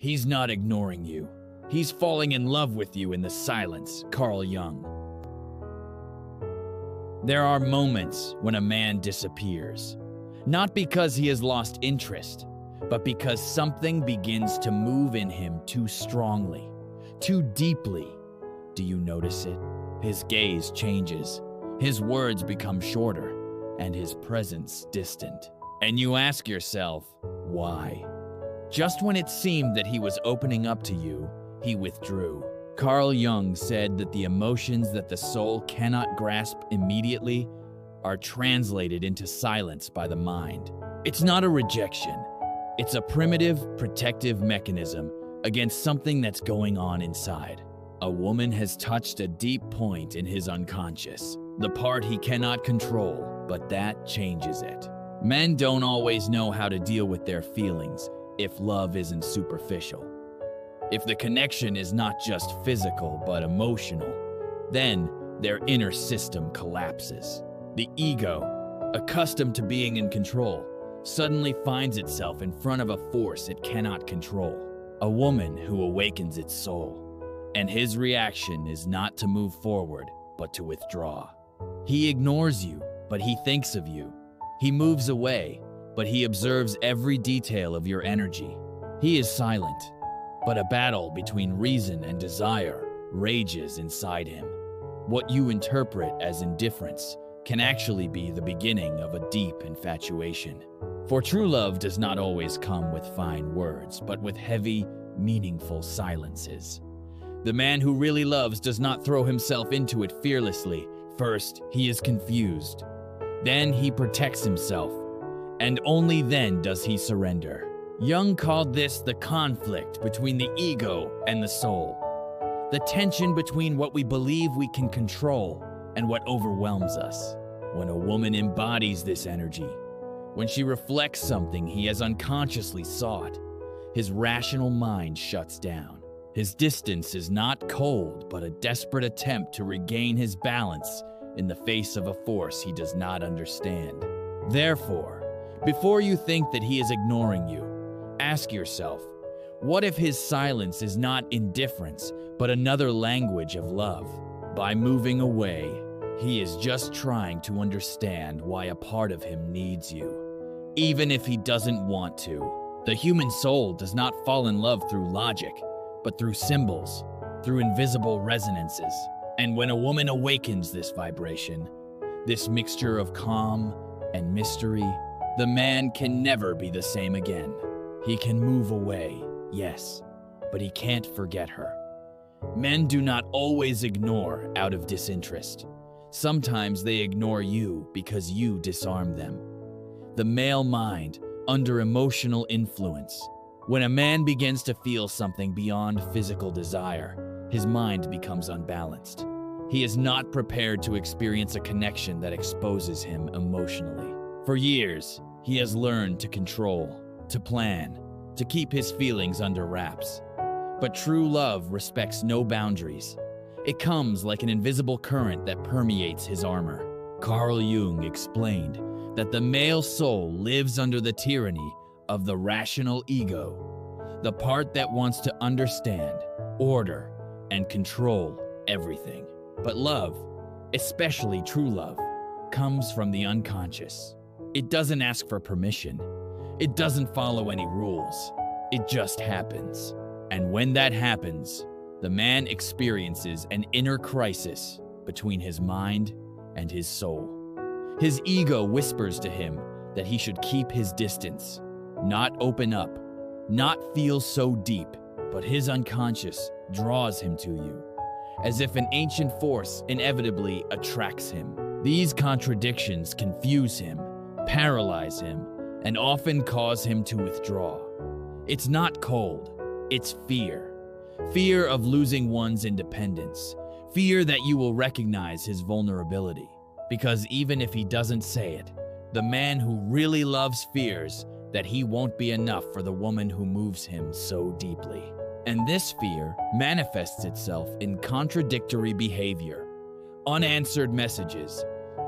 He's not ignoring you. He's falling in love with you in the silence, Carl Jung. There are moments when a man disappears, not because he has lost interest, but because something begins to move in him too strongly, too deeply. Do you notice it? His gaze changes, his words become shorter, and his presence distant. And you ask yourself, why? Just when it seemed that he was opening up to you, he withdrew. Carl Jung said that the emotions that the soul cannot grasp immediately are translated into silence by the mind. It's not a rejection. It's a primitive, protective mechanism against something that's going on inside. A woman has touched a deep point in his unconscious, the part he cannot control, but that changes it. Men don't always know how to deal with their feelings if love isn't superficial. If the connection is not just physical but emotional, then their inner system collapses. The ego, accustomed to being in control, suddenly finds itself in front of a force it cannot control. A woman who awakens its soul. And his reaction is not to move forward, but to withdraw. He ignores you, but he thinks of you. He moves away, but he observes every detail of your energy. He is silent, but a battle between reason and desire rages inside him. What you interpret as indifference can actually be the beginning of a deep infatuation. For true love does not always come with fine words, but with heavy, meaningful silences. The man who really loves does not throw himself into it fearlessly. First, he is confused. Then he protects himself. And only then does he surrender. Jung called this the conflict between the ego and the soul. The tension between what we believe we can control and what overwhelms us. When a woman embodies this energy, when she reflects something he has unconsciously sought, his rational mind shuts down. His distance is not cold, but a desperate attempt to regain his balance in the face of a force he does not understand. Therefore, before you think that he is ignoring you, ask yourself, what if his silence is not indifference, but another language of love? By moving away, he is just trying to understand why a part of him needs you, even if he doesn't want to. The human soul does not fall in love through logic, but through symbols, through invisible resonances. And when a woman awakens this vibration, this mixture of calm and mystery, the man can never be the same again. He can move away, yes, but he can't forget her. Men do not always ignore out of disinterest. Sometimes they ignore you because you disarm them. The male mind, under emotional influence. When a man begins to feel something beyond physical desire, his mind becomes unbalanced. He is not prepared to experience a connection that exposes him emotionally. For years, he has learned to control, to plan, to keep his feelings under wraps. But true love respects no boundaries. It comes like an invisible current that permeates his armor. Carl Jung explained that the male soul lives under the tyranny of the rational ego, the part that wants to understand, order, and control everything. But love, especially true love, comes from the unconscious. It doesn't ask for permission. It doesn't follow any rules. It just happens. And when that happens, the man experiences an inner crisis between his mind and his soul. His ego whispers to him that he should keep his distance, not open up, not feel so deep, but his unconscious draws him to you, as if an ancient force inevitably attracts him. These contradictions confuse him, paralyze him, and often cause him to withdraw. It's not cold, it's fear. Fear of losing one's independence. Fear that you will recognize his vulnerability. Because even if he doesn't say it, the man who really loves fears that he won't be enough for the woman who moves him so deeply. And this fear manifests itself in contradictory behavior, unanswered messages,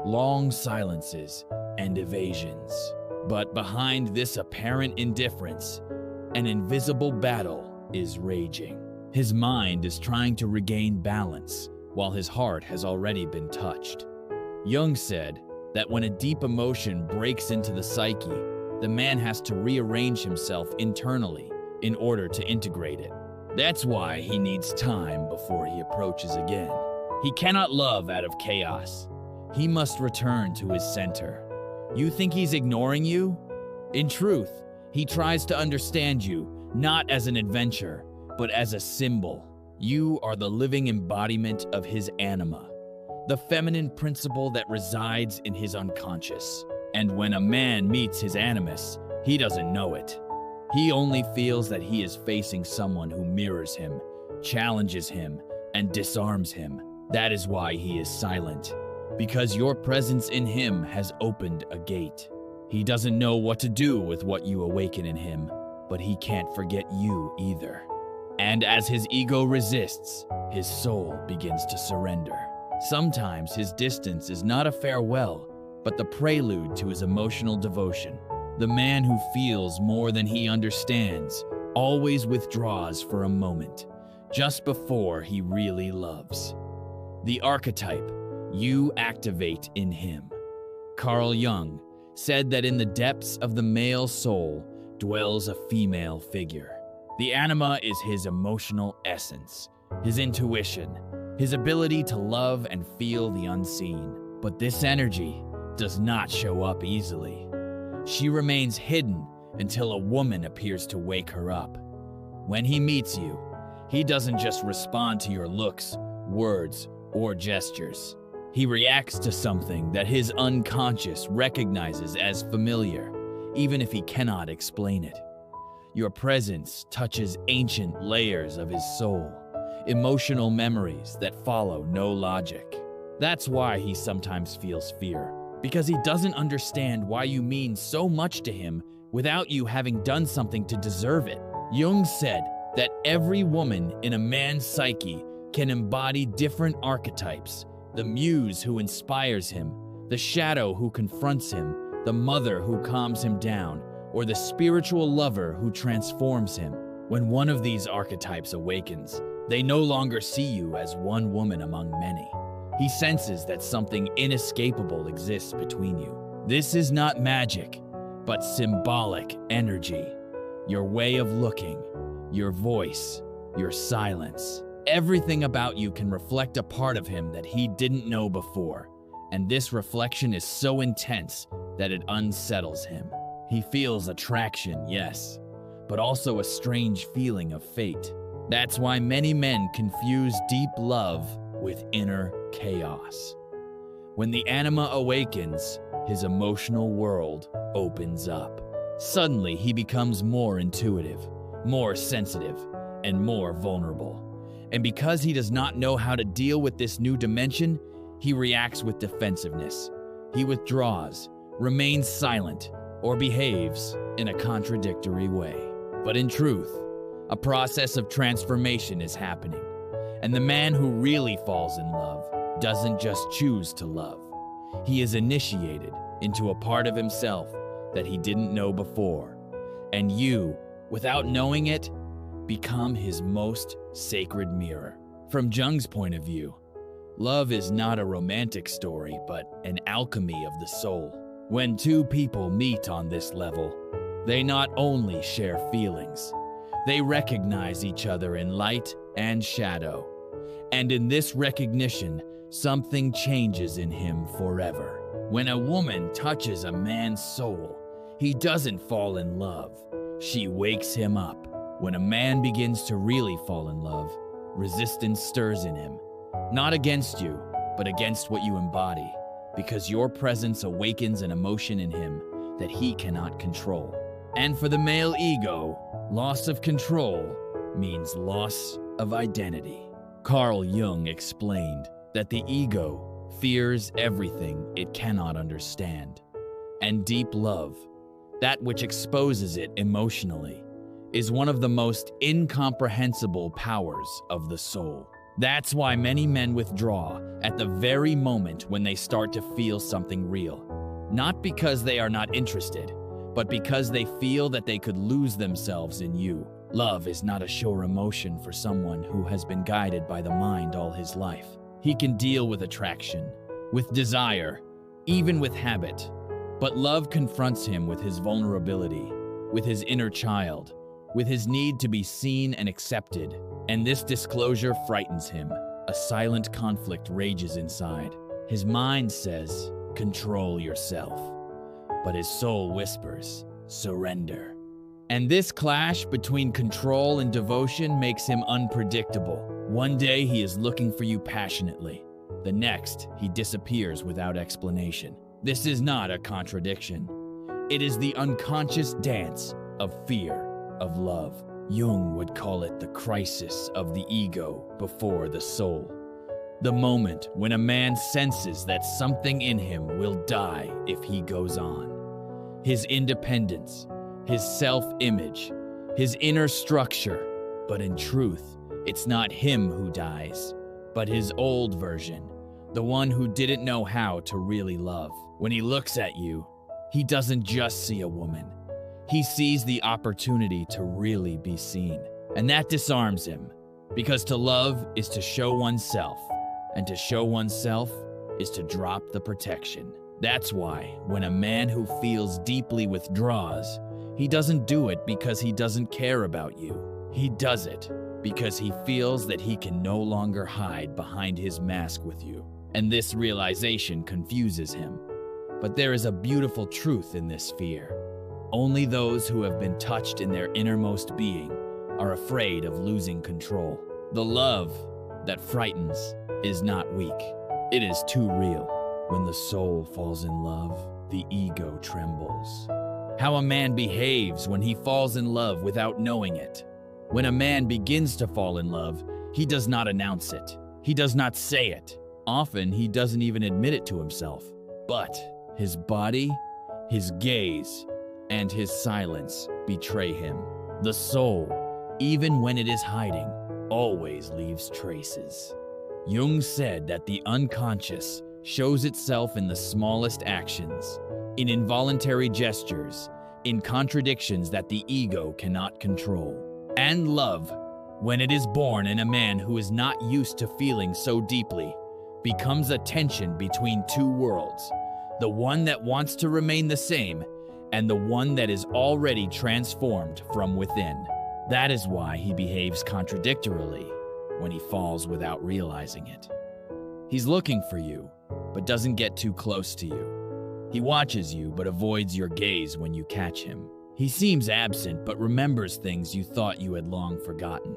long silences, and evasions. But behind this apparent indifference, an invisible battle is raging. His mind is trying to regain balance, while his heart has already been touched. Jung said that when a deep emotion breaks into the psyche, the man has to rearrange himself internally in order to integrate it. That's why he needs time before he approaches again. He cannot love out of chaos. He must return to his center. You think he's ignoring you? In truth, he tries to understand you, not as an adventure, but as a symbol. You are the living embodiment of his anima, the feminine principle that resides in his unconscious. And when a man meets his animus, he doesn't know it. He only feels that he is facing someone who mirrors him, challenges him, and disarms him. That is why he is silent, because your presence in him has opened a gate. He doesn't know what to do with what you awaken in him, but he can't forget you either. And as his ego resists, his soul begins to surrender. Sometimes his distance is not a farewell, but the prelude to his emotional devotion. The man who feels more than he understands always withdraws for a moment, just before he really loves. The archetype you activate in him. Carl Jung said that in the depths of the male soul dwells a female figure. The anima is his emotional essence, his intuition, his ability to love and feel the unseen. But this energy does not show up easily. She remains hidden until a woman appears to wake her up. When he meets you, he doesn't just respond to your looks, words, or gestures. He reacts to something that his unconscious recognizes as familiar, even if he cannot explain it. Your presence touches ancient layers of his soul, emotional memories that follow no logic. That's why he sometimes feels fear, because he doesn't understand why you mean so much to him without you having done something to deserve it. Jung said that every woman in a man's psyche can embody different archetypes: the muse who inspires him, the shadow who confronts him, the mother who calms him down, or the spiritual lover who transforms him. When one of these archetypes awakens, they no longer see you as one woman among many. He senses that something inescapable exists between you. This is not magic, but symbolic energy. Your way of looking, your voice, your silence. Everything about you can reflect a part of him that he didn't know before, and this reflection is so intense that it unsettles him. He feels attraction, yes, but also a strange feeling of fate. That's why many men confuse deep love with inner chaos. When the anima awakens, his emotional world opens up. Suddenly, he becomes more intuitive, more sensitive, and more vulnerable. And because he does not know how to deal with this new dimension, he reacts with defensiveness. He withdraws, remains silent, or behaves in a contradictory way. But in truth, a process of transformation is happening. And the man who really falls in love doesn't just choose to love. He is initiated into a part of himself that he didn't know before. And you, without knowing it, become his most sacred mirror. From Jung's point of view, love is not a romantic story, but an alchemy of the soul. When two people meet on this level, they not only share feelings, they recognize each other in light and shadow. And in this recognition, something changes in him forever. When a woman touches a man's soul, he doesn't fall in love. She wakes him up. When a man begins to really fall in love, resistance stirs in him. Not against you, but against what you embody, because your presence awakens an emotion in him that he cannot control. And for the male ego, loss of control means loss of identity. Carl Jung explained that the ego fears everything it cannot understand. And deep love, that which exposes it emotionally, is one of the most incomprehensible powers of the soul. That's why many men withdraw at the very moment when they start to feel something real. Not because they are not interested, but because they feel that they could lose themselves in you. Love is not a sure emotion for someone who has been guided by the mind all his life. He can deal with attraction, with desire, even with habit. But love confronts him with his vulnerability, with his inner child, with his need to be seen and accepted. And this disclosure frightens him. A silent conflict rages inside. His mind says, "Control yourself." But his soul whispers, "Surrender." And this clash between control and devotion makes him unpredictable. One day he is looking for you passionately. The next, he disappears without explanation. This is not a contradiction. It is the unconscious dance of fear, of love. Jung would call it the crisis of the ego before the soul. The moment when a man senses that something in him will die if he goes on. His independence, his self-image, his inner structure. But in truth, it's not him who dies, but his old version, the one who didn't know how to really love. When he looks at you, he doesn't just see a woman. He sees the opportunity to really be seen. And that disarms him, because to love is to show oneself, and to show oneself is to drop the protection. That's why, when a man who feels deeply withdraws, he doesn't do it because he doesn't care about you. He does it because he feels that he can no longer hide behind his mask with you. And this realization confuses him. But there is a beautiful truth in this fear. Only those who have been touched in their innermost being are afraid of losing control. The love that frightens is not weak. It is too real. When the soul falls in love, the ego trembles. How a man behaves when he falls in love without knowing it. When a man begins to fall in love, he does not announce it. He does not say it. Often, he doesn't even admit it to himself. But his body, his gaze, and his silence betray him. The soul, even when it is hiding, always leaves traces. Jung said that the unconscious shows itself in the smallest actions, in involuntary gestures, in contradictions that the ego cannot control. And love, when it is born in a man who is not used to feeling so deeply, becomes a tension between two worlds, the one that wants to remain the same and the one that is already transformed from within. That is why he behaves contradictorily when he falls without realizing it. He's looking for you, but doesn't get too close to you. He watches you, but avoids your gaze when you catch him. He seems absent, but remembers things you thought you had long forgotten.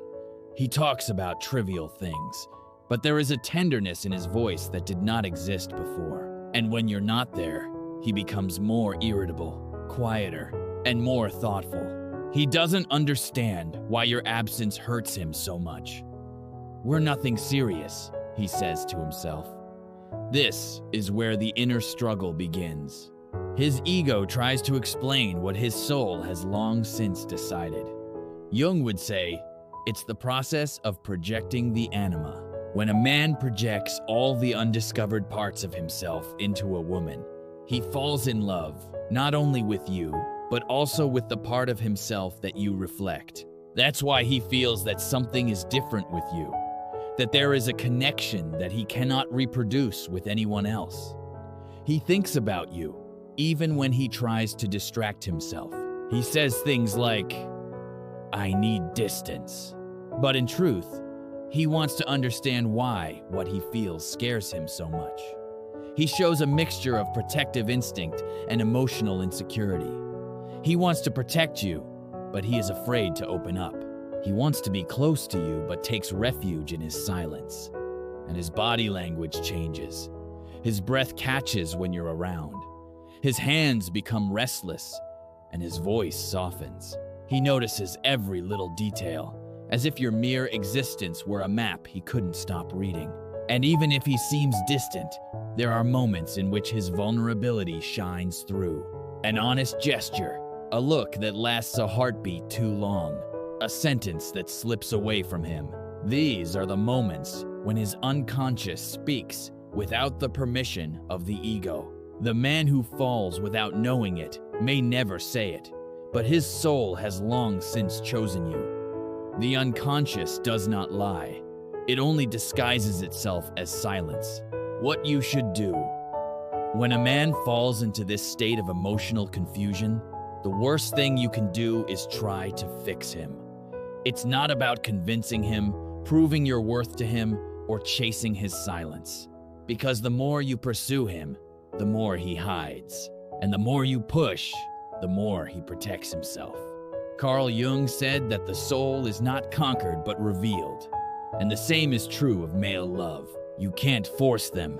He talks about trivial things, but there is a tenderness in his voice that did not exist before. And when you're not there, he becomes more irritable, quieter, and more thoughtful. He doesn't understand why your absence hurts him so much. "We're nothing serious," he says to himself. This is where the inner struggle begins. His ego tries to explain what his soul has long since decided. Jung would say, it's the process of projecting the anima. When a man projects all the undiscovered parts of himself into a woman, he falls in love, not only with you, but also with the part of himself that you reflect. That's why he feels that something is different with you, that there is a connection that he cannot reproduce with anyone else. He thinks about you, even when he tries to distract himself. He says things like, "I need distance." But in truth, he wants to understand why what he feels scares him so much. He shows a mixture of protective instinct and emotional insecurity. He wants to protect you, but he is afraid to open up. He wants to be close to you, but takes refuge in his silence. And his body language changes. His breath catches when you're around. His hands become restless, and his voice softens. He notices every little detail, as if your mere existence were a map he couldn't stop reading. And even if he seems distant, there are moments in which his vulnerability shines through. An honest gesture, a look that lasts a heartbeat too long, a sentence that slips away from him. These are the moments when his unconscious speaks without the permission of the ego. The man who falls without knowing it may never say it, but his soul has long since chosen you. The unconscious does not lie. It only disguises itself as silence. What you should do. When a man falls into this state of emotional confusion, the worst thing you can do is try to fix him. It's not about convincing him, proving your worth to him, or chasing his silence. Because the more you pursue him, the more he hides. And the more you push, the more he protects himself. Carl Jung said that the soul is not conquered but revealed. And the same is true of male love. You can't force them,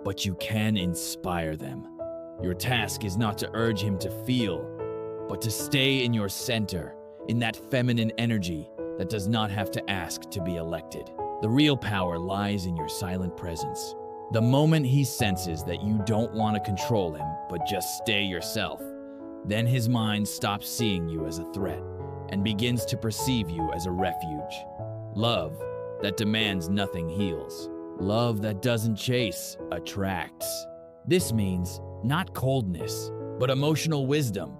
but you can inspire them. Your task is not to urge him to feel, but to stay in your center, in that feminine energy that does not have to ask to be elected. The real power lies in your silent presence. The moment he senses that you don't want to control him, but just stay yourself, then his mind stops seeing you as a threat and begins to perceive you as a refuge. Love that demands nothing heals. Love that doesn't chase attracts. This means not coldness, but emotional wisdom,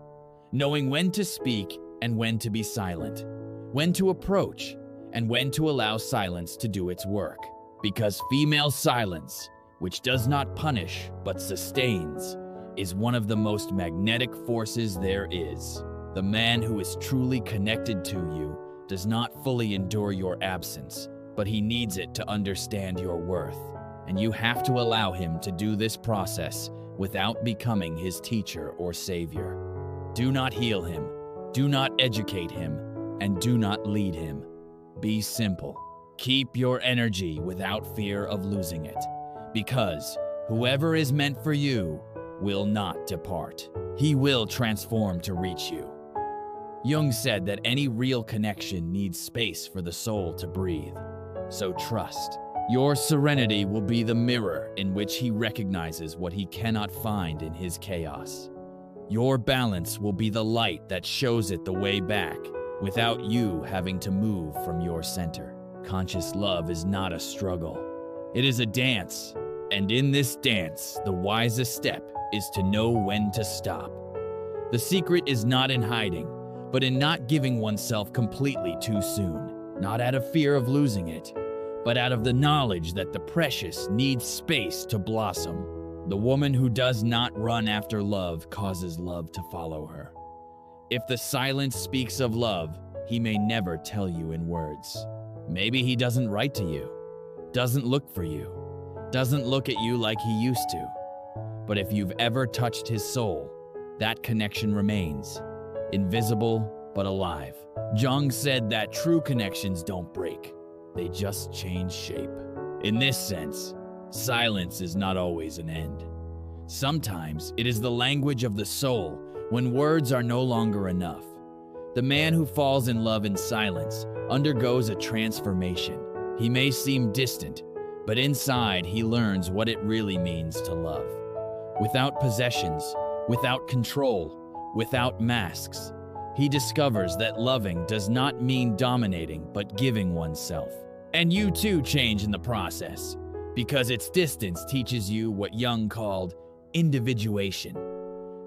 knowing when to speak and when to be silent, when to approach and when to allow silence to do its work. Because female silence, which does not punish but sustains, is one of the most magnetic forces there is. The man who is truly connected to you does not fully endure your absence, but he needs it to understand your worth. And you have to allow him to do this process without becoming his teacher or savior. Do not heal him, do not educate him, and do not lead him. Be simple. Keep your energy without fear of losing it, because whoever is meant for you will not depart. He will transform to reach you. Jung said that any real connection needs space for the soul to breathe. So trust. Your serenity will be the mirror in which he recognizes what he cannot find in his chaos. Your balance will be the light that shows it the way back without you having to move from your center. Conscious love is not a struggle. It is a dance. And in this dance, the wisest step is to know when to stop. The secret is not in hiding, but in not giving oneself completely too soon. Not out of fear of losing it, but out of the knowledge that the precious needs space to blossom. The woman who does not run after love causes love to follow her. If the silence speaks of love, he may never tell you in words. Maybe he doesn't write to you, doesn't look for you, doesn't look at you like he used to. But if you've ever touched his soul, that connection remains, invisible but alive. Jung said that true connections don't break, they just change shape. In this sense, silence is not always an end. Sometimes it is the language of the soul when words are no longer enough. The man who falls in love in silence undergoes a transformation. He may seem distant, but inside he learns what it really means to love. Without possessions, without control, without masks, he discovers that loving does not mean dominating but giving oneself. And you too change in the process, because its distance teaches you what Jung called individuation.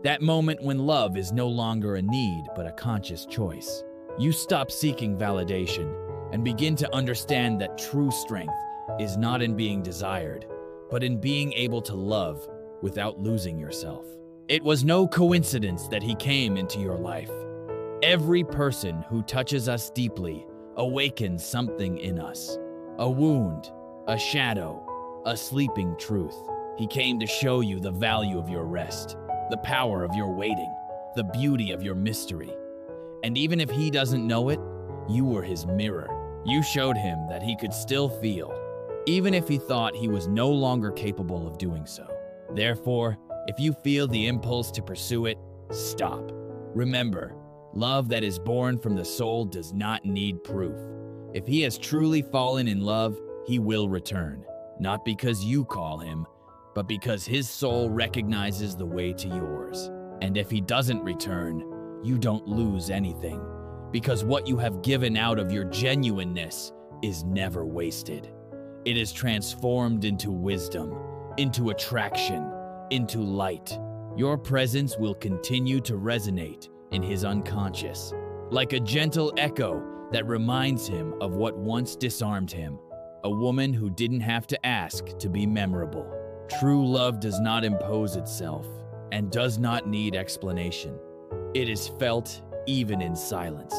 That moment when love is no longer a need but a conscious choice. You stop seeking validation and begin to understand that true strength is not in being desired, but in being able to love without losing yourself. It was no coincidence that he came into your life. Every person who touches us deeply awakens something in us. A wound, a shadow, a sleeping truth. He came to show you the value of your rest, the power of your waiting, the beauty of your mystery. And even if he doesn't know it, you were his mirror. You showed him that he could still feel, even if he thought he was no longer capable of doing so. Therefore, if you feel the impulse to pursue it, stop. Remember, love that is born from the soul does not need proof. If he has truly fallen in love, he will return, not because you call him, but because his soul recognizes the way to yours. And if he doesn't return, you don't lose anything, because what you have given out of your genuineness is never wasted. It is transformed into wisdom, into attraction, into light. Your presence will continue to resonate in his unconscious, like a gentle echo that reminds him of what once disarmed him, a woman who didn't have to ask to be memorable. True love does not impose itself and does not need explanation. It is felt even in silence.